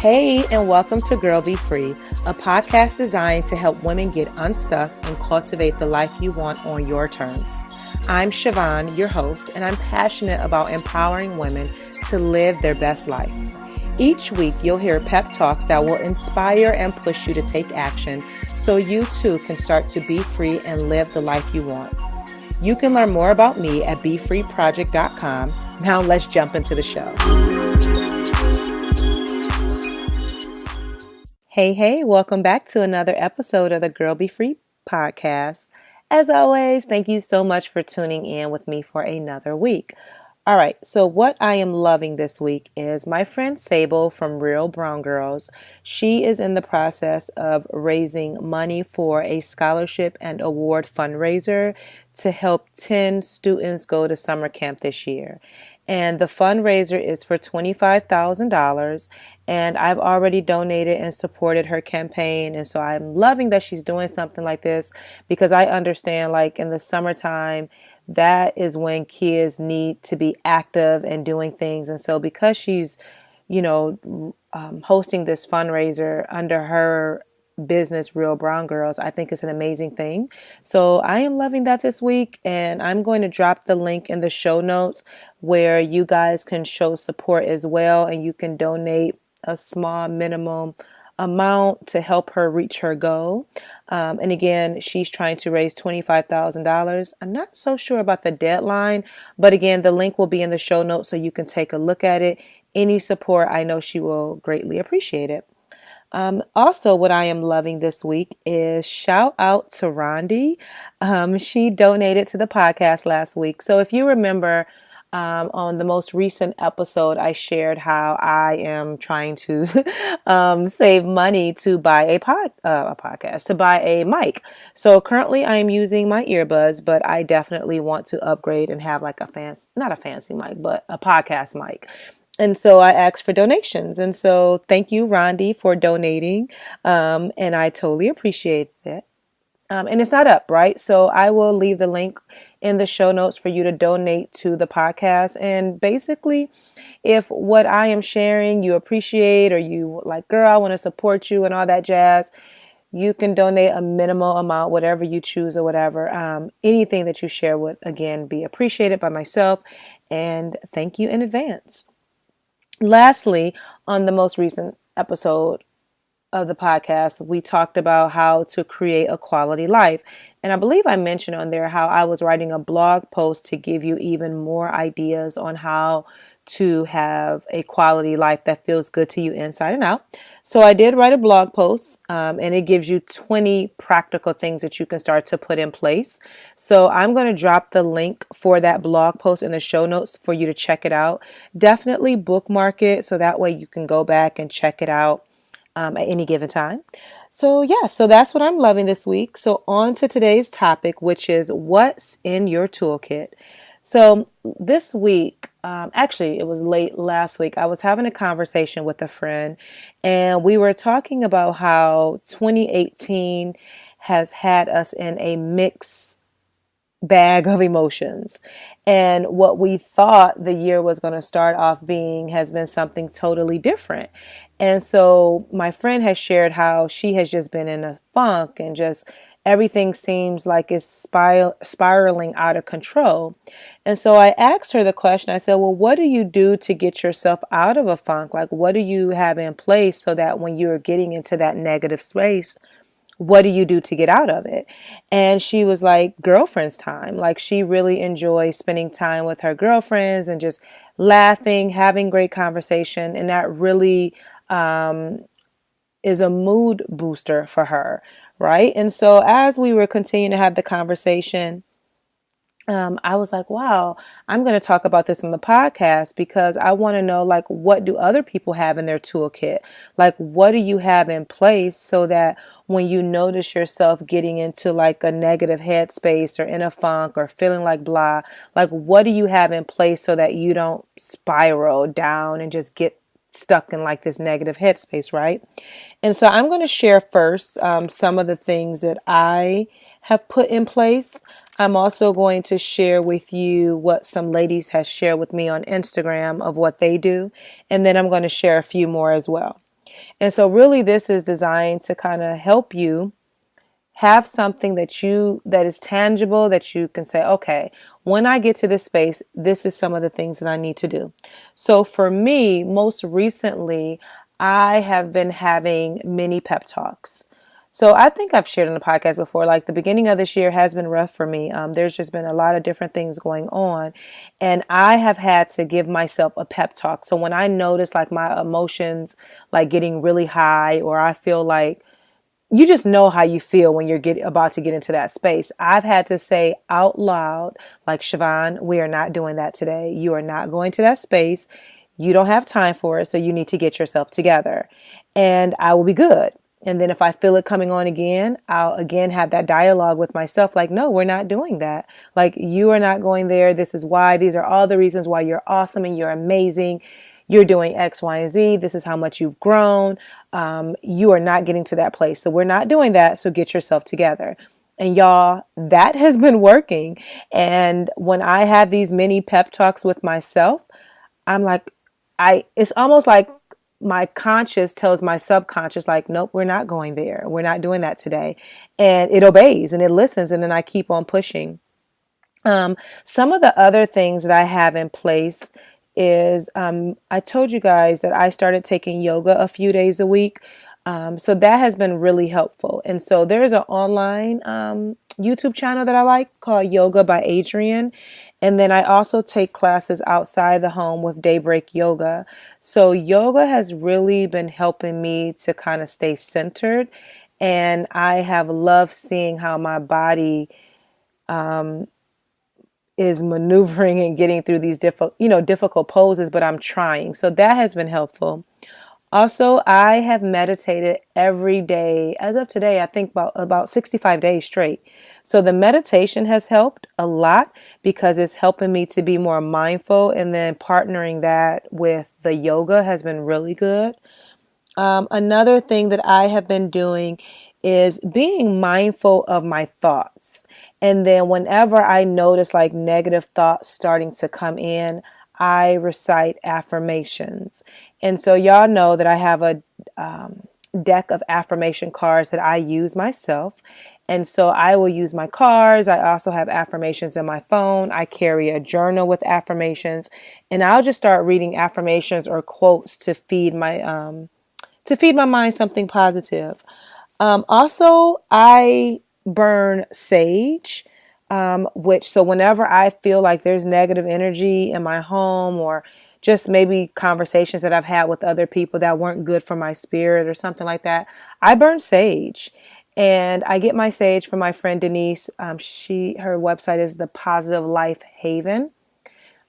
Hey, and welcome to Girl Be Free, a podcast designed to help women get unstuck and cultivate the life you want on your terms. I'm Siobhan, your host, and I'm passionate about empowering women to live their best life. Each week, you'll hear pep talks that will inspire and push you to take action so you too can start to be free and live the life you want. You can learn more about me at BeFreeProject.com. Now let's jump into the show. Hey, welcome back to another episode of the Girl Be Free podcast. As always, thank you so much for tuning in with me for another week. All right, so what I am loving this week is my friend Sable from Real Brown Girls. She is in the process of raising money for a scholarship and award fundraiser to help 10 students go to summer camp this year. And the fundraiser is for $25,000, and I've already donated and supported her campaign. And so I'm loving that she's doing something like this because I understand, like, in the summertime, that is when kids need to be active and doing things. And so because she's, hosting this fundraiser under her business, Real Brown Girls, I think it's an amazing thing. So I am loving that this week, and I'm going to drop the link in the show notes where you guys can show support as well, and you can donate a small minimum amount to help her reach her goal. And again, she's trying to raise $25,000. I'm not so sure about the deadline, but again, the link will be in the show notes so you can take a look at it. Any support, I know she will greatly appreciate it. Also, what I am loving this week is shout out to Rondi. She donated to the podcast last week. So if you remember, on the most recent episode, I shared how I am trying to save money to buy a podcast, to buy a mic. So currently I am using my earbuds, but I definitely want to upgrade and have like not a fancy mic, but a podcast mic. And so I asked for donations. And so thank you, Rondi, for donating. And I totally appreciate that. And it's not up, right? So I will leave the link in the show notes for you to donate to the podcast. And basically, if what I am sharing you appreciate, or you like, girl, I want to support you and all that jazz, you can donate a minimal amount, whatever you choose or whatever. Anything that you share would, again, be appreciated by myself. And thank you in advance. Lastly, on the most recent episode of the podcast, we talked about how to create a quality life. And I believe I mentioned on there how I was writing a blog post to give you even more ideas on how to have a quality life that feels good to you inside and out. So I did write a blog post, and it gives you 20 practical things that you can start to put in place. So I'm going to drop the link for that blog post in the show notes for you to check it out. Definitely bookmark it so that way you can go back and check it out at any given time. So that's what I'm loving this week. So on to today's topic, which is what's in your toolkit. So this week, actually it was late last week, I was having a conversation with a friend, and we were talking about how 2018 has had us in a mixed bag of emotions. And what we thought the year was going to start off being has been something totally different. And so my friend has shared how she has just been in a funk, and just everything seems like it's spiraling out of control. And so I asked her the question. I said, well, what do you do to get yourself out of a funk? Like, what do you have in place so that when you're getting into that negative space, what do you do to get out of it? And she was like, girlfriend's time. Like, she really enjoys spending time with her girlfriends and just laughing, having great conversation. And that really is a mood booster for her, right? And so as we were continuing to have the conversation, I was like, wow, I'm going to talk about this on the podcast because I want to know, like, what do other people have in their toolkit? Like, what do you have in place so that when you notice yourself getting into like a negative headspace or in a funk or feeling like blah, like, what do you have in place so that you don't spiral down and just get stuck in like this negative headspace, right? And so I'm going to share first some of the things that I have put in place. I'm also going to share with you what some ladies have shared with me on Instagram of what they do. And then I'm going to share a few more as well. And so really this is designed to kind of help you have something that is tangible, that you can say, okay, when I get to this space, this is some of the things that I need to do. So for me, most recently, I have been having mini pep talks. So I think I've shared on the podcast before, like the beginning of this year has been rough for me. There's just been a lot of different things going on, and I have had to give myself a pep talk. So when I notice like my emotions like getting really high, or I feel like, you just know how you feel when about to get into that space. I've had to say out loud, like, Siobhan, we are not doing that today. You are not going to that space. You don't have time for it, so you need to get yourself together. And I will be good. And then if I feel it coming on again, I'll again have that dialogue with myself, like, no, we're not doing that. Like, you are not going there. This is why. These are all the reasons why you're awesome and you're amazing. You're doing X, Y, and Z. This is how much you've grown. You are not getting to that place. So we're not doing that. So get yourself together. And y'all, that has been working. And when I have these mini pep talks with myself, I'm like, it's almost like my conscious tells my subconscious, like, nope, we're not going there. We're not doing that today. And it obeys and it listens. And then I keep on pushing. Some of the other things that I have in place is I told you guys that I started taking yoga a few days a week. So that has been really helpful. And so there's an online YouTube channel that I like called Yoga by Adrienne. And then I also take classes outside the home with Daybreak Yoga. So yoga has really been helping me to kind of stay centered. And I have loved seeing how my body is maneuvering and getting through these difficult poses, but I'm trying. So that has been helpful. Also, I have meditated every day as of today, I think about 65 days straight. So the meditation has helped a lot because it's helping me to be more mindful, and then partnering that with the yoga has been really good. Another thing that I have been doing is being mindful of my thoughts. And then whenever I notice like negative thoughts starting to come in, I recite affirmations. And so y'all know that I have a deck of affirmation cards that I use myself. And so I will use my cards. I also have affirmations in my phone. I carry a journal with affirmations, and I'll just start reading affirmations or quotes to feed my mind something positive. Also, I burn sage, so whenever I feel like there's negative energy in my home, or just maybe conversations that I've had with other people that weren't good for my spirit or something like that, I burn sage. And I get my sage from my friend Denise. Her website is the Positive Life Haven.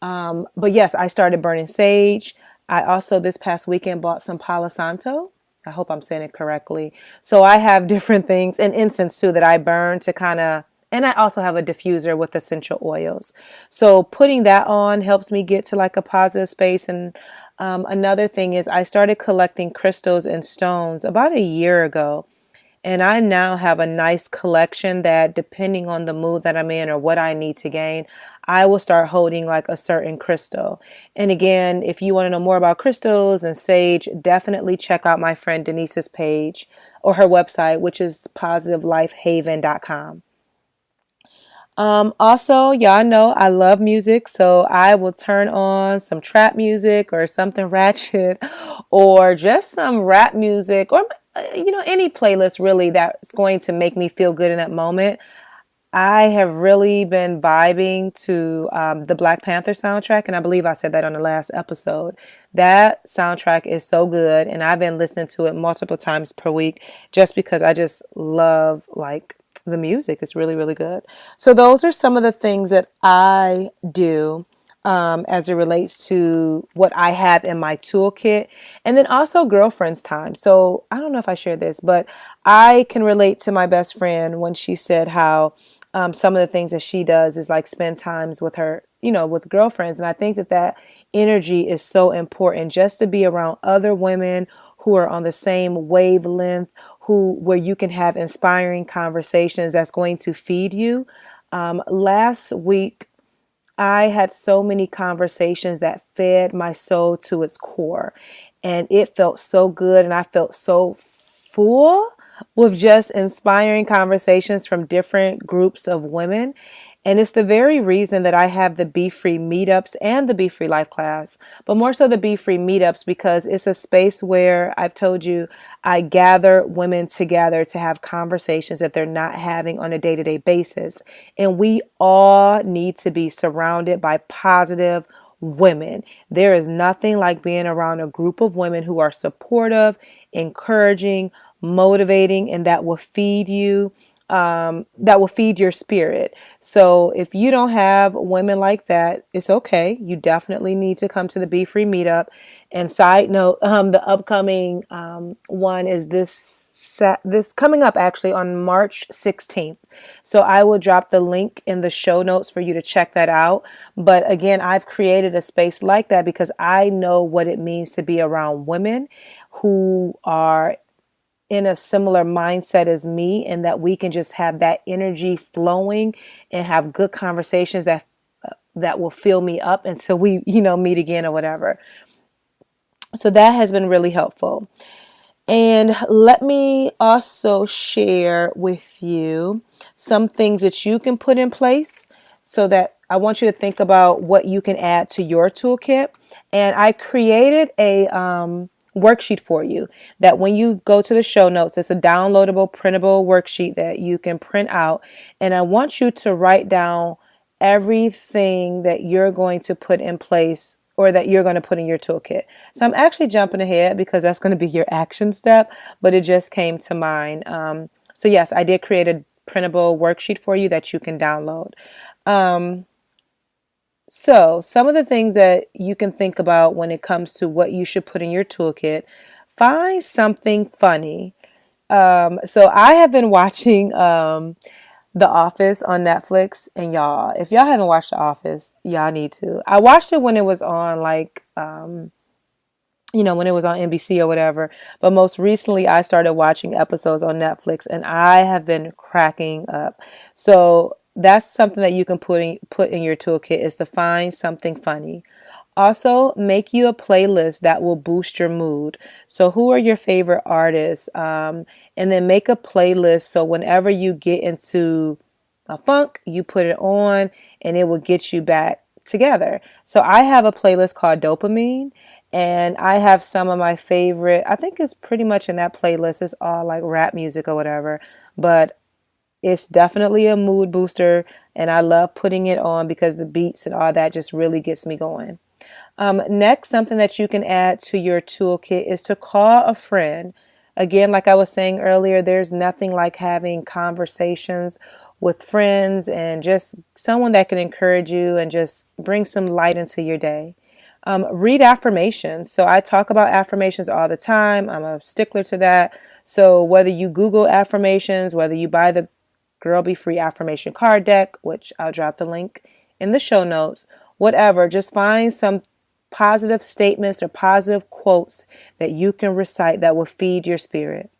But yes, I started burning sage. I also this past weekend bought some Palo Santo. I hope I'm saying it correctly. So I have different things, and incense too, that I burn to and I also have a diffuser with essential oils. So putting that on helps me get to like a positive space. And another thing is I started collecting crystals and stones about a year ago. And I now have a nice collection that, depending on the mood that I'm in or what I need to gain, I will start holding like a certain crystal. And again, if you want to know more about crystals and sage, definitely check out my friend Denise's page or her website, which is positivelifehaven.com. Also, y'all know I love music, so I will turn on some trap music or something ratchet, or just some rap music, or any playlist really that's going to make me feel good in that moment. I have really been vibing to the Black Panther soundtrack, and I believe I said that on the last episode. That soundtrack is so good, and I've been listening to it multiple times per week just because I just love like the music. It's really, really good. So those are some of the things that I do as it relates to what I have in my toolkit. And then also girlfriend's time. So I don't know if I shared this, but I can relate to my best friend when she said how some of the things that she does is like spend times with her, with girlfriends. And I think that energy is so important, just to be around other women who are on the same wavelength, where you can have inspiring conversations that's going to feed you. Last week, I had so many conversations that fed my soul to its core. and it felt so good. And I felt so full with just inspiring conversations from different groups of women. And it's the very reason that I have the BeFree meetups and the BeFree life class, but more so the BeFree meetups, because it's a space where I've told you I gather women together to have conversations that they're not having on a day-to-day basis. And we all need to be surrounded by positive women. There is nothing like being around a group of women who are supportive, encouraging, motivating, and that will feed you, that will feed your spirit. So if you don't have women like that, it's okay. You definitely need to come to the BeFree meetup. And side note, the upcoming one is this coming up actually on March 16th. So I will drop the link in the show notes for you to check that out. But again, I've created a space like that because I know what it means to be around women who are in a similar mindset as me, and that we can just have that energy flowing and have good conversations that will fill me up until we, meet again or whatever. So that has been really helpful. And let me also share with you some things that you can put in place, so that I want you to think about what you can add to your toolkit. And I created a worksheet for you that when you go to the show notes, it's a downloadable, printable worksheet that you can print out. And I want you to write down everything that you're going to put in place, or that you're going to put in your toolkit. So I'm actually jumping ahead because that's going to be your action step, but it just came to mind. So yes, I did create a printable worksheet for you that you can download. So some of the things that you can think about when it comes to what you should put in your toolkit: find something funny. So I have been watching The Office on Netflix, and y'all, if y'all haven't watched The Office, y'all need to. I watched it when it was on, like, when it was on NBC or whatever. But most recently, I started watching episodes on Netflix, and I have been cracking up. So that's something that you can put in your toolkit, is to find something funny. Also, make you a playlist that will boost your mood. So who are your favorite artists? And then make a playlist so whenever you get into a funk, you put it on and it will get you back together. So I have a playlist called Dopamine, and I have some of my favorite, I think it's pretty much in that playlist. It's all like rap music or whatever, but it's definitely a mood booster, and I love putting it on because the beats and all that just really gets me going. Next, something that you can add to your toolkit is to call a friend. Again, like I was saying earlier, there's nothing like having conversations with friends and just someone that can encourage you and just bring some light into your day. Read affirmations. So I talk about affirmations all the time. I'm a stickler to that. So whether you Google affirmations, whether you buy the Girl Be Free affirmation card deck, which I'll drop the link in the show notes, whatever, just find some positive statements or positive quotes that you can recite that will feed your spirit.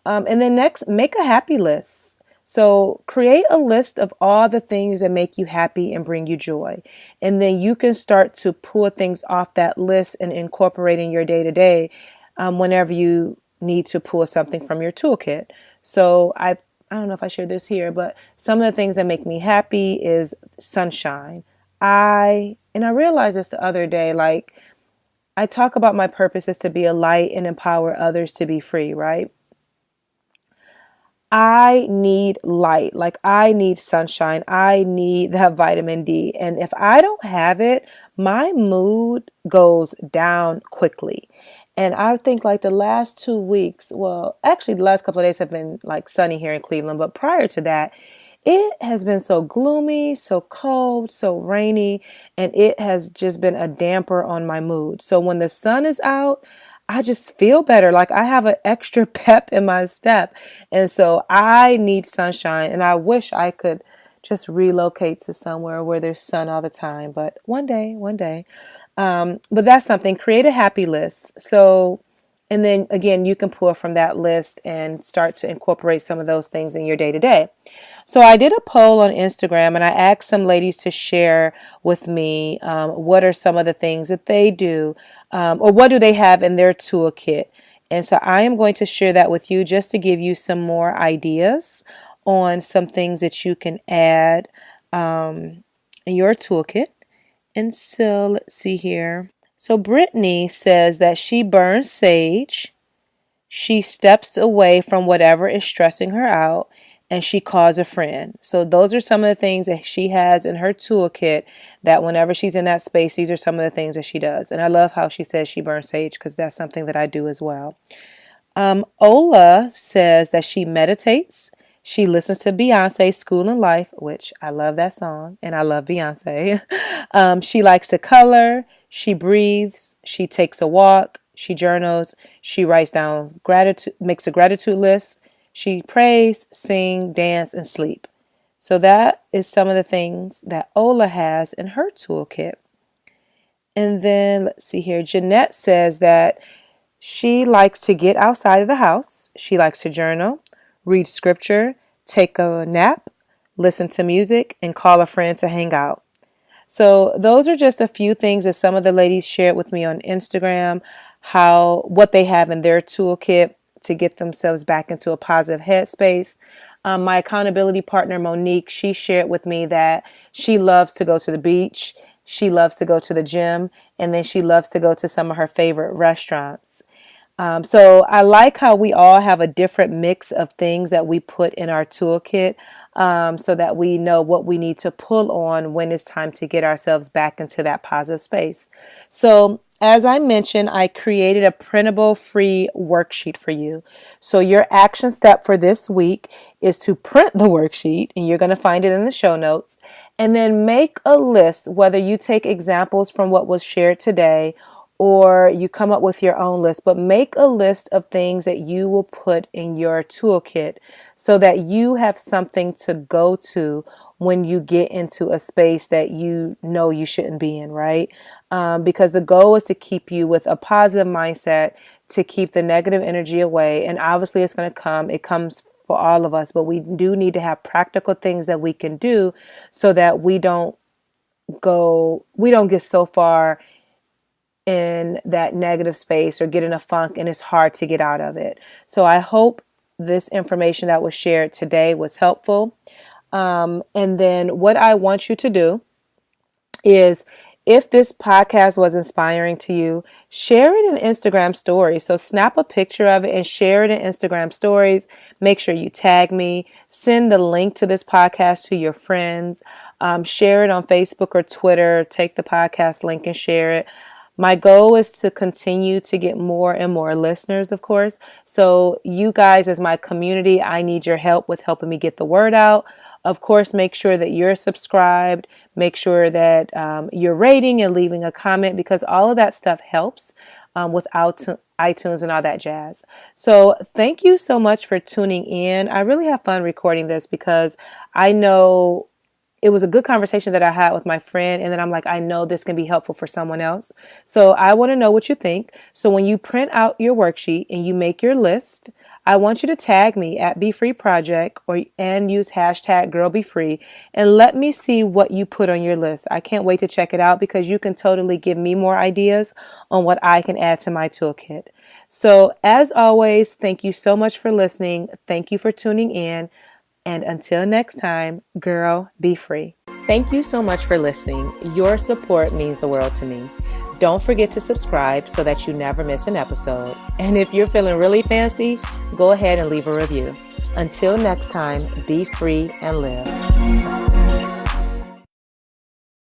And then next, make a happy list. So create a list of all the things that make you happy and bring you joy. And then you can start to pull things off that list and incorporate in your day to day whenever you need to pull something from your toolkit. So I don't know if I shared this here, but some of the things that make me happy is sunshine. I realized this the other day, like, I talk about my purpose is to be a light and empower others to be free, right? I need light, like I need sunshine. I need that vitamin D. And if I don't have it, my mood goes down quickly. And I think like the last 2 weeks, well, actually the last couple of days have been like sunny here in Cleveland, but prior to that, it has been so gloomy, so cold, so rainy, and it has just been a damper on my mood. So when the sun is out, I just feel better. Like I have an extra pep in my step. And so I need sunshine, and I wish I could just relocate to somewhere where there's sun all the time. But one day. But that's something. Create a happy list. So And then again, you can pull from that list and start to incorporate some of those things in your day to day. So I did a poll on Instagram and I asked some ladies to share with me what are some of the things that they do or what do they have in their toolkit. And so I am going to share that with you just to give you some more ideas on some things that you can add in your toolkit. And so let's see here. So Brittany says that she burns sage, she steps away from whatever is stressing her out, and she calls a friend. So those are some of the things that she has in her toolkit that whenever she's in that space, these are some of the things that she does. And I love how she says she burns sage because that's something that I do as well. Ola says that she meditates. She listens to Beyonce's School and Life, which I love that song and I love Beyonce. She likes to color. She breathes. She takes a walk. She journals. She writes down gratitude, makes a gratitude list. She prays, sing, dance, and sleep. So that is some of the things that Ola has in her toolkit. And then let's see here. Jeanette says that she likes to get outside of the house. She likes to journal, read scripture, take a nap, listen to music, and call a friend to hang out. So those are just a few things that some of the ladies shared with me on Instagram, what they have in their toolkit to get themselves back into a positive headspace. My accountability partner, Monique, she shared with me that she loves to go to the beach. She loves to go to the gym, and then she loves to go to some of her favorite restaurants. So I like how we all have a different mix of things that we put in our toolkit so that we know what we need to pull on when it's time to get ourselves back into that positive space. So as I mentioned, I created a printable free worksheet for you. So your action step for this week is to print the worksheet, and you're going to find it in the show notes, and then make a list, whether you take examples from what was shared today or you come up with your own list, but make a list of things that you will put in your toolkit so that you have something to go to when you get into a space that you know you shouldn't be in, right? Because the goal is to keep you with a positive mindset, to keep the negative energy away. And obviously it's going to come. It comes for all of us, but we do need to have practical things that we can do so that we don't get so far in that negative space or get in a funk and it's hard to get out of it. So I hope this information that was shared today was helpful. And then what I want you to do is, if this podcast was inspiring to you, share it in Instagram stories. So snap a picture of it and share it in Instagram stories. Make sure you tag me. Send the link to this podcast to your friends. Share it on Facebook or Twitter. Take the podcast link and share it. My goal is to continue to get more and more listeners, of course. So you guys, as my community, I need your help with helping me get the word out. Of course, make sure that you're subscribed. Make sure that you're rating and leaving a comment, because all of that stuff helps with iTunes and all that jazz. So thank you so much for tuning in. I really have fun recording this because I know it was a good conversation that I had with my friend. And then I'm like, I know this can be helpful for someone else. So I want to know what you think. So when you print out your worksheet and you make your list, I want you to tag me at BeFree Project and use hashtag #GirlBeFree and let me see what you put on your list. I can't wait to check it out because you can totally give me more ideas on what I can add to my toolkit. So as always, thank you so much for listening. Thank you for tuning in. And until next time, girl, be free. Thank you so much for listening. Your support means the world to me. Don't forget to subscribe so that you never miss an episode. And if you're feeling really fancy, go ahead and leave a review. Until next time, be free and live.